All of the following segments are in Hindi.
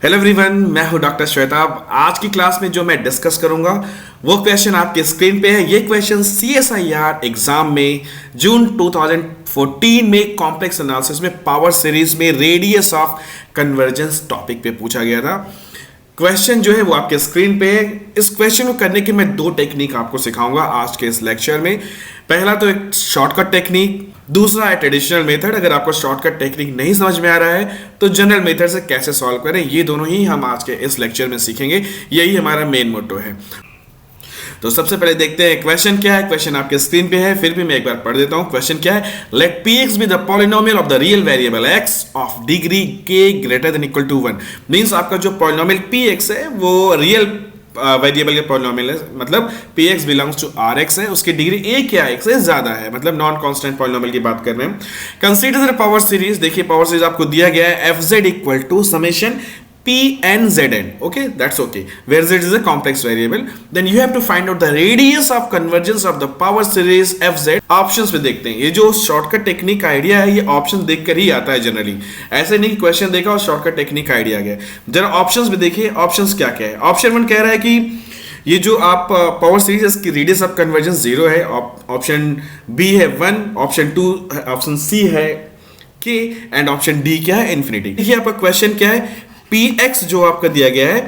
हेलो एवरीवन, मैं हूं डॉक्टर श्वेताब। आज की क्लास में जो मैं डिस्कस करूंगा वो क्वेश्चन आपके स्क्रीन पे है। ये क्वेश्चन CSIR एग्जाम में जून 2014 में कॉम्प्लेक्स एनालिसिस में पावर सीरीज में रेडियस ऑफ कन्वर्जेंस टॉपिक पे पूछा गया था। क्वेश्चन जो है वो आपके स्क्रीन पे है। इस क्वेश्चन को करने की मैं दो टेक्निक आपको सिखाऊंगा आज के इस लेक्चर में। पहला तो एक शॉर्टकट टेक्निक, दूसरा है ट्रेडिशनल मेथड। अगर आपको शॉर्टकट टेक्निक नहीं समझ में आ रहा है तो जनरल मेथड से कैसे सॉल्व करें, ये दोनों ही हम आज के इस लेक्चर में सीखेंगे। यही हमारा मेन मोटो है। तो सबसे पहले देखते हैं क्वेश्चन क्या है। क्वेश्चन आपके स्क्रीन पे है, फिर भी मैं एक बार पढ़ देता हूं। क्वेश्चन क्या है? Let px be the polynomial of the real variable x of degree k greater than equal to 1। Means आपका जो पॉलिनोमियल px है वो रियल वेरिएबल के पॉलिनोमियल है, मतलब px बिलोंग्स टू rx है, उसकी डिग्री a क्या x से ज्यादा है, मतलब नॉन कांस्टेंट पॉलिनोमियल की बात कर रहे हैं। Consider the power series. देखिए पावर सीरीज आपको दिया गया है fz equal to summation Pn(Zn). Okay, that's okay. Where z is a complex variable, then you have to find out the radius of convergence of the power series fz. Options पे देखते हैं। ये जो शॉर्टकट टेक्निक आइडिया है ये ऑप्शन देखकर ही आता है जनरली, ऐसे नहीं क्वेश्चन देखा और शॉर्टकट टेक्निक आइडिया आ गया। जरा ऑप्शंस पे देखिए, ऑप्शंस क्या क्या है। ऑप्शन 1 कह रहा है कि ये जो आप पावर सीरीज इसकी रेडियस ऑफ कन्वर्जेंस 0 है। ऑप्शन बी है 1, ऑप्शन 2, ऑप्शन सी है k एंड ऑप्शन डी क्या है? इन्फिनिटी। देखिए आपका क्वेश्चन क्या है, px जो आपका दिया गया है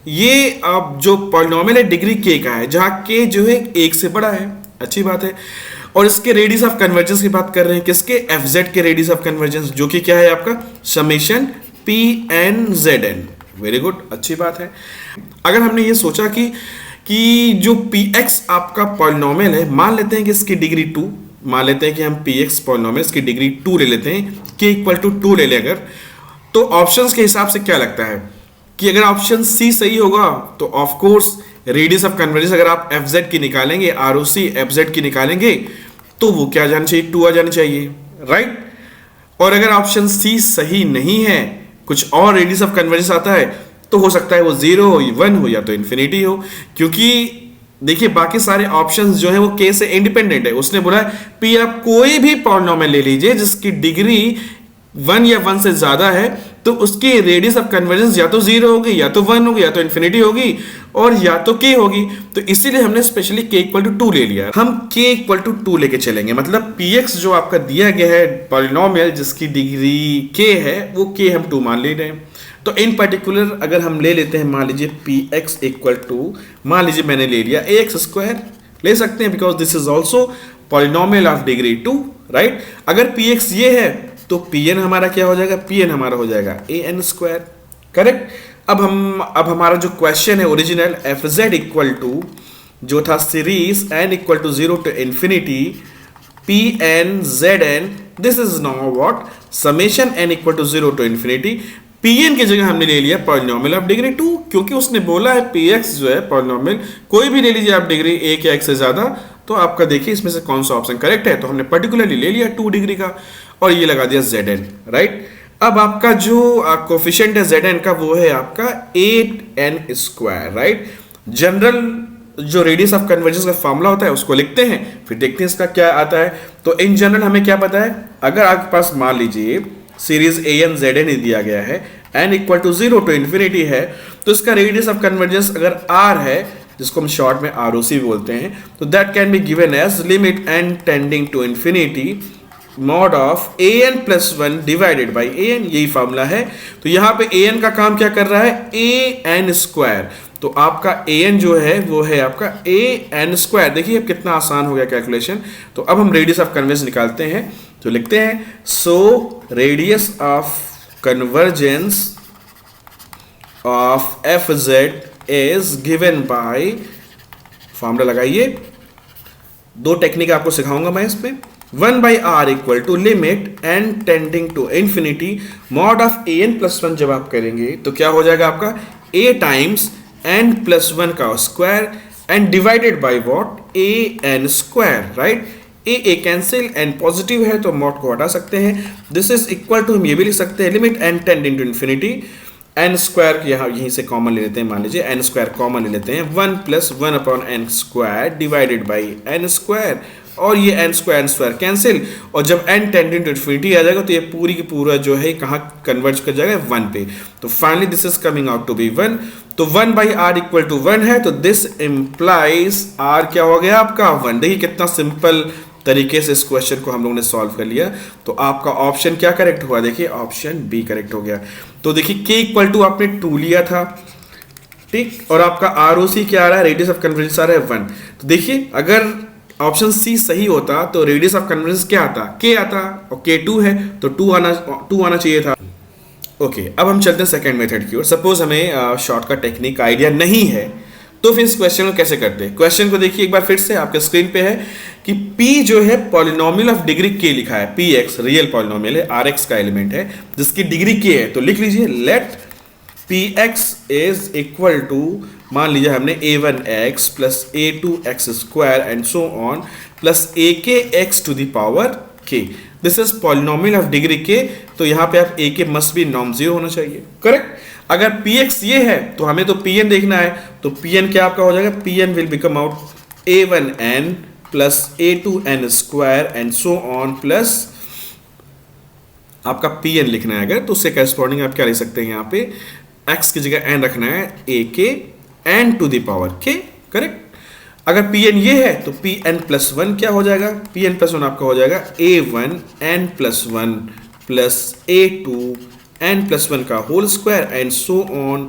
ये अब जो पॉलिनोमियल है डिग्री k का है, जहां k जो है 1 से बड़ा है। अच्छी बात है। और इसके रेडियस ऑफ कन्वर्जेंस की बात कर रहे हैं, किसके? fz के रेडियस ऑफ कन्वर्जेंस, जो कि क्या है आपका समेशन Pn(Zn). वेरी गुड, अच्छी बात है। अगर हमने ये सोचा कि जो px आपका पॉलिनोमियल है, मान लेते हैं कि इसकी डिग्री 2, मान लेते हैं कि हम px पॉलिनोमियल इसकी डिग्री 2 ले लेते हैं, k इक्वल टू 2 ले लें अगर, तो ऑप्शंस के हिसाब से क्या लगता है कि अगर ऑप्शन सी सही होगा तो of course radius of convergence अगर आप fz की निकालेंगे, ROC fz की निकालेंगे, तो वो क्या आ जाना चाहिए? 2 आ जानी चाहिए, राइट। और अगर ऑप्शन सी सही नहीं है, कुछ और रेडियस ऑफ कन्वर्जेंस आता है, तो हो सकता है वो 0 हो, 1 हो या तो इन्फिनिटी हो। क्योंकि देखिए बाकी सारे ऑप्शंस जो है वो k से इंडिपेंडेंट है। उसने बोला p आप कोई भी पॉलिनोमियल ले लीजिए जिसकी डिग्री 1 या 1 से ज्यादा है, तो उसकी रेडियस ऑफ कन्वर्जेंस या तो 0 होगी, या तो 1 होगी, या तो इन्फिनिटी होगी, और या तो k होगी। तो इसीलिए हमने स्पेशली k इक्वल टू 2 ले लिया। हम k इक्वल टू 2 लेके चलेंगे, मतलब px जो आपका दिया गया है पॉलिनोमियल जिसकी डिग्री k है, वो k हम 2 मान ले रहे हैं। तो इन पर्टिकुलर अगर हम ले लेते हैं, मान लीजिए px इक्वल टू, मान लीजिए मैंने ले लिया ax² ले सकते हैं, because this is also polynomial of degree 2, right. अगर px ये है तो Pn हमारा क्या हो जाएगा? Pn हमारा हो जाएगा an², करेक्ट। अब हमारा जो क्वेश्चन है ओरिजिनल fz इक्वल टू जो था series n equal to 0 to infinity Pn(Zn), this is now what summation n equal to 0 to infinity. Pn की जगह हमने ले लिया पॉलिनोमियल ऑफ डिग्री 2, क्योंकि उसने बोला है px जो है पॉलिनोमियल कोई भी ले लीजिए आप डिग्री 1 या 1 से ज्यादा, तो आपका देखिए इसमें से कौन सा ऑप्शन करेक्ट है। तो हमने पर्टिकुलरली ले लिया 2 डिग्री का और ये लगा दिया Zn, राइट। अब आपका जो कोफिशिएंट है Zn का वो है आपका 8n², राइट। जनरल जो रेडियस ऑफ कन्वर्जेंस का फॉर्मूला होता है उसको लिखते हैं, फिर देखते हैं इसका क्या आता है। तो इन जनरल हमें क्या पता है, अगर आपके पास मान लीजिए सीरीज an(Zn) ही दिया गया है, n equal to 0 to infinity है, तो इसका रेडियस ऑफ कन्वर्जेंस अगर r है, जिसको हम शॉर्ट में ROC बोलते हैं, तो that can be given as limit n tending to infinity mod of an plus 1 divided by an। यही फॉर्मूला है। तो यहाँ पे an का काम क्या कर रहा है? an²। तो आपका an जो है वो है आपका an²। देखिए अब कितना आसान हो गया कैलकुलेशन। तो अब हम रेडियस ऑफ कन्वर्जेंस निकालते हैं, तो लिखते हैं so radius of convergence of fz is given by, formula लगाइए, दो टेक्निक आपको सिखाऊंगा मैं इसमें। 1/r equal to limit n tending to infinity mod of an plus 1 जब आप करेंगे तो क्या हो जाएगा आपका a टाइम्स n प्लस 1 का square and divided by what an², right. a cancel, n positive है तो मॉड को हटा सकते हैं। दिस इज इक्वल टू, हम ये भी लिख सकते हैं limit n tending to infinity n² यहाँ यहीं से कॉमन ले लेते हैं, मान लीजिए n² कॉमन ले लेते हैं, 1 plus 1 upon n² divided by n² और ये एन स्क्वायर कैंसिल, और जब n टेंडिंग टू इन्फिनिटी आ जाएगा तो ये पूरी की पूरा जो है कहाँ कन्वर्ज कर जाएगा 1 पे। तो finally this is coming out to be 1। तो 1/r इक्वल टू 1 है, तो दिस इंप्लाइज r क्या हो गया आपका 1। देखिए कितना सिंपल तरीके से इस क्वेश्चन को हम लोगों ने सॉल्व कर लिया। तो आपका ऑप्शन क्या करेक्ट हुआ, देखिए ऑप्शन बी करेक्ट हो गया। तो देखिए k इक्वल टू आपने 2 लिया था, ठीक, और आपका ROC क्या आ रहा है, रेडियस ऑफ कन्वर्जेंस आ रहा है 1। तो देखिए अगर ऑप्शन सी सही होता तो रेडियस ऑफ कन्वर्जेंस क्या आता, k आता, और k 2 है तो 2 आना चाहिए था। ओके, अब हम चलते हैं सेकंड मेथड की ओर। सपोज हमें शॉर्टकट टेक्निक आइडिया नहीं है, तो फिर इस क्वेश्चन को कैसे करते हैं। क्वेश्चन को देखिए एक बार फिर से, आपके स्क्रीन पे है कि p जो है पॉलिनोमियल ऑफ डिग्री k लिखा है, px रियल पॉलिनोमियल है, rx का एलिमेंट है जिसकी डिग्री k है। तो लिख लीजिए let px is equal to, मान लीजिए हमने a1x plus a2x square and so on plus akx to the power k। This is polynomial of degree k। तो यहाँ पे आप ak must be non zero होना चाहिए, करेक्ट। अगर px ये है तो हमें तो pn देखना है, तो pn क्या आपका हो जाएगा, pn will become out a1n plus a2n square and so on plus आपका pn लिखना है अगर, तो उससे करस्पॉन्डिंग आप क्या लिख सकते हैं, यहाँ पे x की जगह n रखना है, ak n to the power k, correct. अगर pn ये है तो pn प्लस 1 क्या हो जाएगा, pn प्लस 1 आपका हो जाएगा a1n plus 1 plus a2n plus 1 का whole square and so on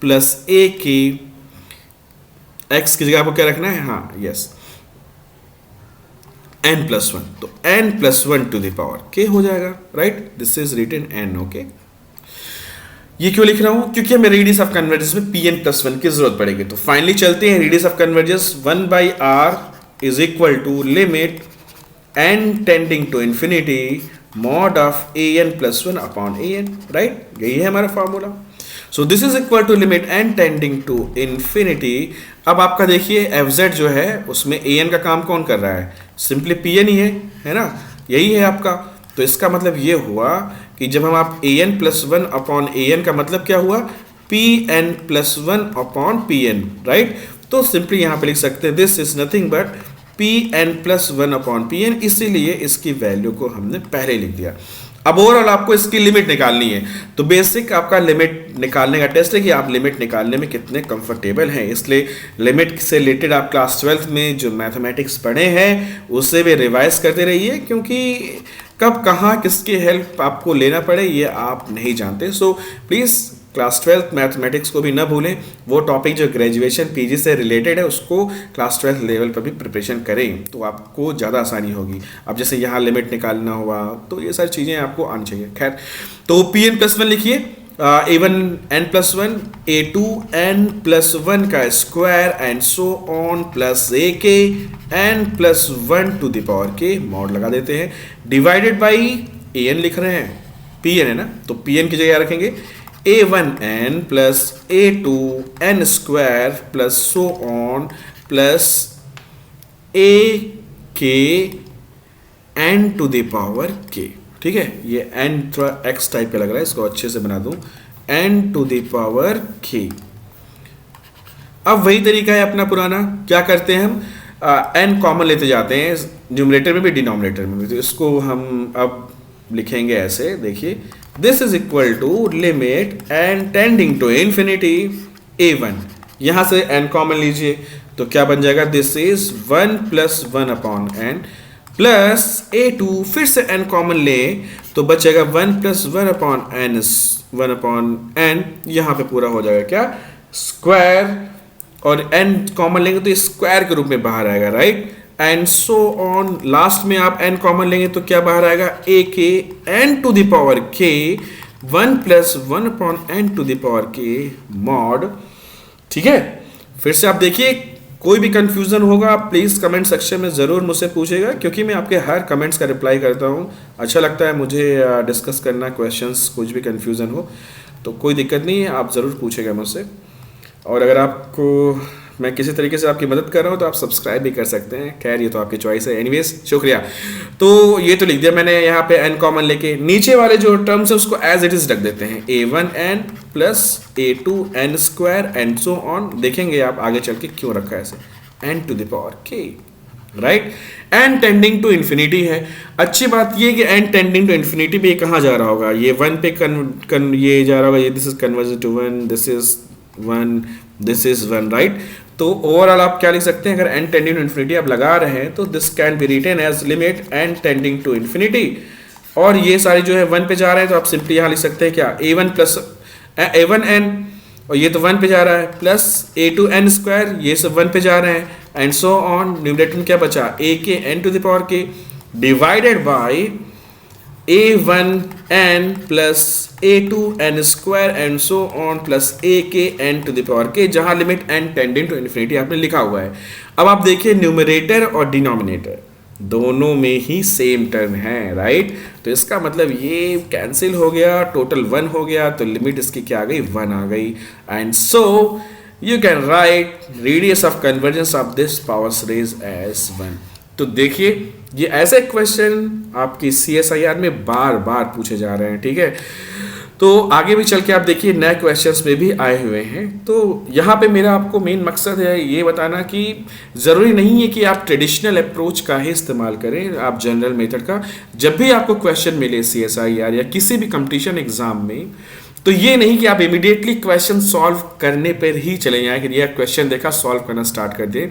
plus ak, x की जगह आपको क्या रखना है, हाँ यस n प्लस 1, तो n plus 1 to the power k हो जाएगा, right. This is written n, okay. ये क्यों लिख रहा हूं, क्योंकि हमें रेडियस ऑफ कन्वर्जेंस में pn प्लस 1 की जरूरत पड़ेगी। तो फाइनली चलते हैं, radius of convergence 1/r is equal to limit n tending to infinity mod of an plus 1 upon an, right, यही है हमारा फॉर्मूला। So this is equal to limit n tending to infinity. अब आपका देखिए fz जो है उसमें an का काम कौन कर रहा है, सिंपली pn ही है ना, यही है आपका। तो इसका मतलब ये हुआ कि जब हम आप an प्लस 1 अपॉन an का मतलब क्या हुआ, pn plus 1 upon pn, right. तो सिंपली यहाँ पे लिख सकते हैं this is nothing but pn plus 1 upon pn, इसीलिए इसकी वैल्यू को हमने पहले लिख दिया। अब ओवरऑल आपको इसकी लिमिट निकालनी है, तो बेसिक आपका लिमिट निकालने का टेस्ट है कि आप लिमिट निकालने में कितने कंफर्टेबल हैं। इसलिए लिमिट से रिलेटेड आप क्लास 12th में जो मैथमेटिक्स पढ़े हैं उसे भी रिवाइज करते रहिए, क्योंकि कब कहाँ किसकी हेल्प आपको लेना पड़े ये आप नहीं जानते। So please class 12th mathematics को भी ना भूलें, वो टॉपिक जो ग्रेजुएशन पीजी से रिलेटेड है उसको क्लास 12th लेवल पर भी प्रिपरेशन करें, तो आपको ज़्यादा आसानी होगी। अब जैसे यहाँ लिमिट निकालना हुआ तो ये सारी चीज़ें आपको आनी चाहिए। खैर, तो pn प्लस 1 लिखिए, a1n प्लस 1 a2n प्लस 1 का square and so on plus ak n plus 1 to the power k, mod लगा देते हैं, डिवाइडेड बाई an लिख रहे हैं, pn है ना, तो pn की जगह रखेंगे a1n plus a2n square plus so on plus ak n to the power k, ठीक है। ये n थोड़ा x टाइप का लग रहा है, इसको अच्छे से बना दूं, n to the power k। अब वही तरीका है अपना पुराना, क्या करते हैं हम, n कॉमन लेते जाते हैं न्यूमरेटर में भी डिनोमिनेटर में भी। तो इसको हम अब लिखेंगे ऐसे, देखिए this is equal to limit n tending to infinity a1, यहां से n कॉमन लीजिए तो क्या बन जाएगा, this is 1 plus 1 upon n plus a2, फिर से n कॉमन ले तो बचेगा 1 plus 1 upon n, 1 upon n, यहाँ पे पूरा हो जाएगा क्या, स्क्वायर, और n कॉमन लेंगे तो स्क्वायर के रूप में बाहर आएगा, right, and so on. Last में आप n कॉमन लेंगे तो क्या बाहर आएगा, ak n to the power k, 1 plus 1 upon n to the power k mod, ठीक है। फिर से आप देखिए, कोई भी कंफ्यूजन होगा आप प्लीज़ कमेंट सेक्शन में ज़रूर मुझसे पूछेगा, क्योंकि मैं आपके हर कमेंट्स का रिप्लाई करता हूँ। अच्छा लगता है मुझे डिस्कस करना, क्वेश्चंस कुछ भी कंफ्यूजन हो तो कोई दिक्कत नहीं है, आप ज़रूर पूछेगा मुझसे। और अगर आपको मैं किसी तरीके से आपकी मदद कर रहा हूँ तो आप सब्सक्राइब भी कर सकते हैं, खैर ये तो आपकी चॉइस है। एनीवेज शुक्रिया। तो ये तो लिख दिया मैंने यहाँ पे n कॉमन लेके, नीचे वाले जो टर्म्स है उसको एज इट इज रख देते हैं, a1n plus a2n square and so on. देखेंगे आप आगे चल के क्यों रखा है ऐसे, n to the power k, right. N tending to infinity है। अच्छी बात ये कि एन टेंडिंग टू इन्फिनिटी पे ये कहाँ जा रहा होगा, ये वन पे ये जा रहा होगा, ये this is converge to one, this is one, this is one, right. तो ओवरऑल आप क्या लिख सकते हैं, अगर एन टेंडिंग टू इन्फिनिटी आप लगा रहे हैं तो this can be written as limit N tending to infinity. और ये सारे जो है वन पे जा रहे हैं तो आप सिंपली यहाँ लिख सकते हैं क्या, A one plus A one N, और ये तो वन पे जा रहा है, प्लस ए टू एन स्क्वायर, ये सब वन पे जा रहे हैं, एंड सो ऑन। न्यूमरेटर में क्या बचा, a k n to the power k divided by a one n plus A two N square and so on plus a k n to the power k, जहां limit N tending to infinity आपने लिखा हुआ है। अब आप देखिए न्यूमरेटर और डिनोमिनेटर दोनों में ही सेम टर्म है, राइट। तो इसका मतलब ये कैंसिल हो गया, टोटल वन हो गया, तो लिमिट इसकी क्या आ गई, वन आ गई। And so you can write radius of convergence of this power series as one. तो देखिए ये ऐसे क्वेश्चन आपकी CSIR में बार बार पूछे जा रहे हैं, ठीक है। तो आगे भी चल के आप देखिए नए क्वेश्चंस में भी आए हुए हैं। तो यहाँ पे मेरा आपको मेन मकसद है ये बताना कि ज़रूरी नहीं है कि आप ट्रेडिशनल अप्रोच का ही इस्तेमाल करें, आप जनरल मेथड का। जब भी आपको क्वेश्चन मिले CSIR या किसी भी कंपटीशन एग्जाम में, तो ये नहीं कि आप इमीडिएटली क्वेश्चन सॉल्व करने पर ही चले जाएं कि यह क्वेश्चन देखा सॉल्व करना स्टार्ट कर दें।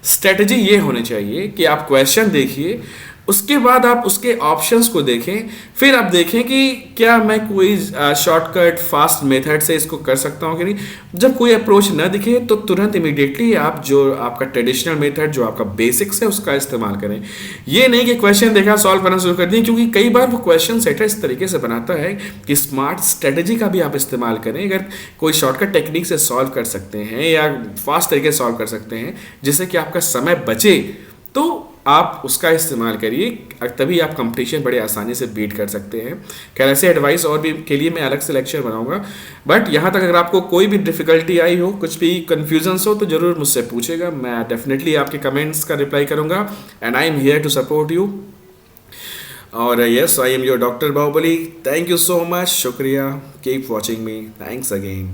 स्ट्रेटजी ये होनी चाहिए कि आप क्वेश्चन देखिए, उसके बाद आप उसके ऑप्शंस को देखें, फिर आप देखें कि क्या मैं कोई शॉर्टकट फास्ट मेथड से इसको कर सकता हूं कि नहीं। जब कोई अप्रोच ना दिखे तो तुरंत इमीडिएटली आप जो आपका ट्रेडिशनल मेथड जो आपका बेसिक्स है उसका इस्तेमाल करें। ये नहीं कि क्वेश्चन देखा सॉल्व करना शुरू कर दिए, क्योंकि कई बार वो क्वेश्चन सेटर इस तरीके से बनाता है कि स्मार्ट स्ट्रेटजी का भी आप इस्तेमाल करें। अगर कोई शॉर्टकट टेक्निक से सॉल्व कर सकते हैं या फास्ट तरीके से सॉल्व कर सकते हैं जिससे कि आपका समय बचे, तो आप उसका इस्तेमाल करिए, तभी आप कंपटीशन बड़े आसानी से बीट कर सकते हैं। खैर ऐसे एडवाइस और भी के लिए मैं अलग से लेक्चर बनाऊंगा, बट यहाँ तक अगर आपको कोई भी डिफिकल्टी आई हो, कुछ भी कन्फ्यूजन्स हो, तो ज़रूर मुझसे पूछेगा, मैं डेफिनेटली आपके कमेंट्स का रिप्लाई करूँगा। And I am here to support you. और yes, I am your doctor Bahubali. Thank you so much, शुक्रिया। Keep watching me. Thanks again.